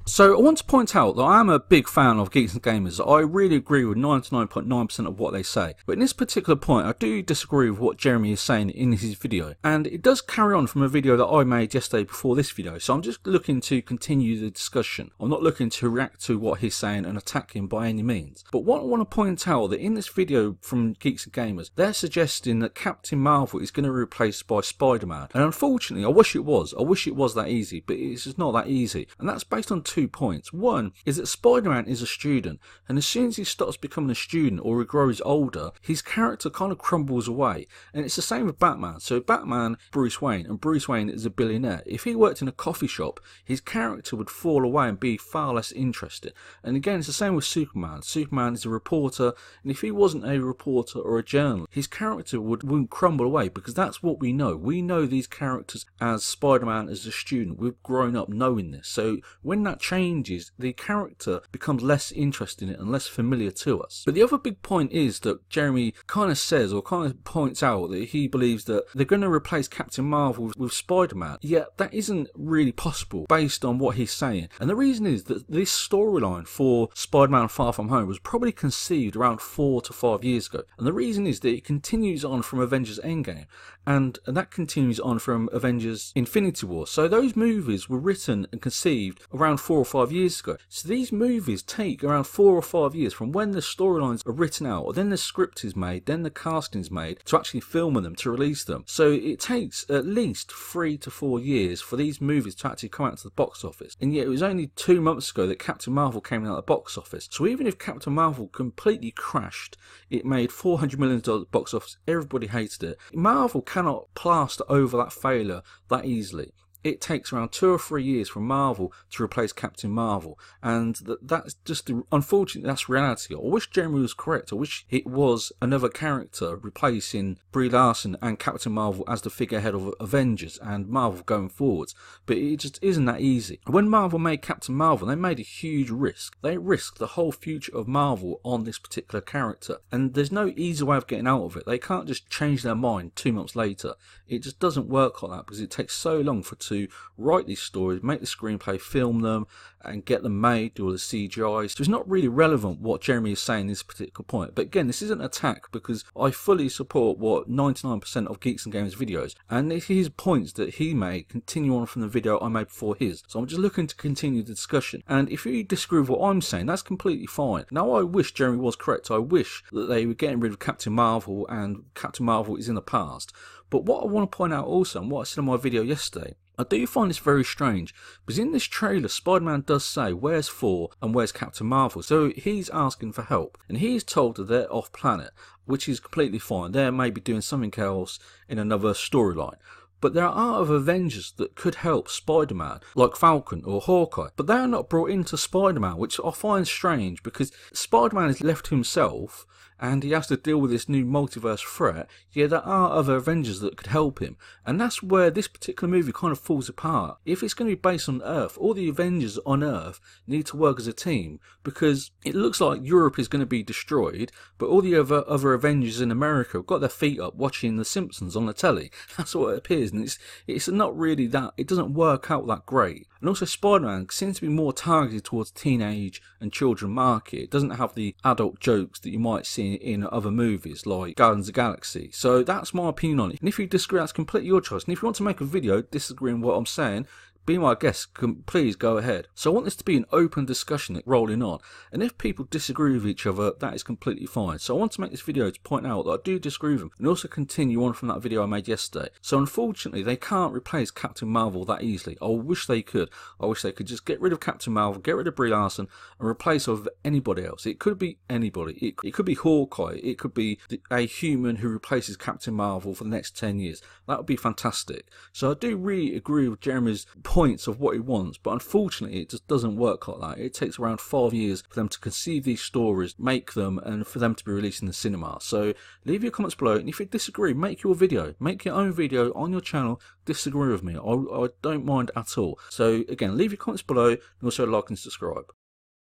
So I want to point out that I am a big fan of Geeks and Gamers. I really agree with 99.9% of what they say. But in this particular point, I do disagree with what Jeremy is saying in his video. And it does carry on from a video that I made yesterday before this video. So I'm just looking to continue the discussion. I'm not looking to react to what he's saying and attack him by any means. But what I want to point out that in this video from Geeks and Gamers, they're suggesting that Captain Marvel is going to be replaced by Spider-Man. And unfortunately, I wish it was. I wish it was that easy. But it's just not that easy. And that's based on 2 points. One is that Spider-Man is a student, and as soon as he starts becoming a student or he grows older, his character kind of crumbles away. And it's the same with Batman. So Batman, Bruce Wayne, and Bruce Wayne is a billionaire. If he worked in a coffee shop, his character would fall away and be far less interesting. And again, it's the same with Superman. Superman is a reporter, and if he wasn't a reporter or a journalist, his character wouldn't crumble away, because that's what we know. We know these characters as Spider-Man as a student. We've grown up knowing this. So when that changes, the character becomes less interesting and less familiar to us. But the other big point is that Jeremy kind of says, or kind of points out, that he believes that they're going to replace Captain Marvel with Spider-Man. Yet that isn't really possible based on what he's saying. And the reason is that this storyline for Spider-Man Far From Home was probably conceived around 4 to 5 years ago. And the reason is that it continues on from Avengers Endgame, and that continues on from Avengers Infinity War. So those movies were written and conceived around 4 or 5 years ago. So these movies take around 4 or 5 years from when the storylines are written out, or then the script is made, then the casting is made, to actually film them, to release them. So it takes at least 3 to 4 years for these movies to actually come out to the box office. And yet it was only 2 months ago that Captain Marvel came out of the box office. So even if Captain Marvel completely crashed, it made $400 million at the box office, everybody hated it. Marvel cannot plaster over that failure that easily. It takes around 2 or 3 years for Marvel to replace Captain Marvel, and that's just, unfortunately, that's reality. I wish Jeremy was correct. I wish it was another character replacing Brie Larson and Captain Marvel as the figurehead of Avengers and Marvel going forwards, but it just isn't that easy. When Marvel made Captain Marvel, they made a huge risk. They risked the whole future of Marvel on this particular character, and there's no easy way of getting out of it. They can't just change their mind 2 months later. It just doesn't work like that, because it takes so long to write these stories, make the screenplay, film them, and get them made, do all the CGI. So it's not really relevant what Jeremy is saying in this particular point. But again, this isn't an attack, because I fully support what 99% of Geeks and Gamers videos, and his points that he made continue on from the video I made before his. So I'm just looking to continue the discussion. And if you disagree with what I'm saying, that's completely fine. Now, I wish Jeremy was correct. I wish that they were getting rid of Captain Marvel, and Captain Marvel is in the past. But what I want to point out also, and what I said in my video yesterday, I do find this very strange, because in this trailer, Spider-Man does say, where's Thor and where's Captain Marvel? So he's asking for help, and he's told that they're off planet, which is completely fine. They're maybe doing something else in another storyline. But there are other Avengers that could help Spider-Man, like Falcon or Hawkeye, but they are not brought into Spider-Man, which I find strange, because Spider-Man is left to himself and he has to deal with this new multiverse threat. Yeah, there are other Avengers that could help him, and that's where this particular movie kind of falls apart. If it's going to be based on Earth, all the Avengers on Earth need to work as a team, because it looks like Europe is going to be destroyed, but all the other Avengers in America have got their feet up watching The Simpsons on the telly. That's what it appears, and it's not really that, it doesn't work out that great. And also Spider-Man seems to be more targeted towards teenage and children market. It doesn't have the adult jokes that you might see in other movies like Guardians of the Galaxy. So that's my opinion on it. And if you disagree, that's completely your choice. And if you want to make a video disagreeing with what I'm saying, be my guest, please go ahead. So I want this to be an open discussion rolling on, and if people disagree with each other, that is completely fine. So I want to make this video to point out that I do disagree with them, and also continue on from that video I made yesterday. So unfortunately, they can't replace Captain Marvel that easily. I wish they could. I wish they could just get rid of Captain Marvel, get rid of Brie Larson, and replace her with anybody else. It could be anybody. It could be Hawkeye. It could be a human who replaces Captain Marvel for the next 10 years. That would be fantastic. So I do really agree with Jeremy's points of what he wants, but unfortunately it just doesn't work like that. It takes around 5 years for them to conceive these stories, make them, and for them to be released in the cinema. So leave your comments below, and if you disagree, make your video, make your own video on your channel, disagree with me. I don't mind at all. So again, leave your comments below, and also like and subscribe.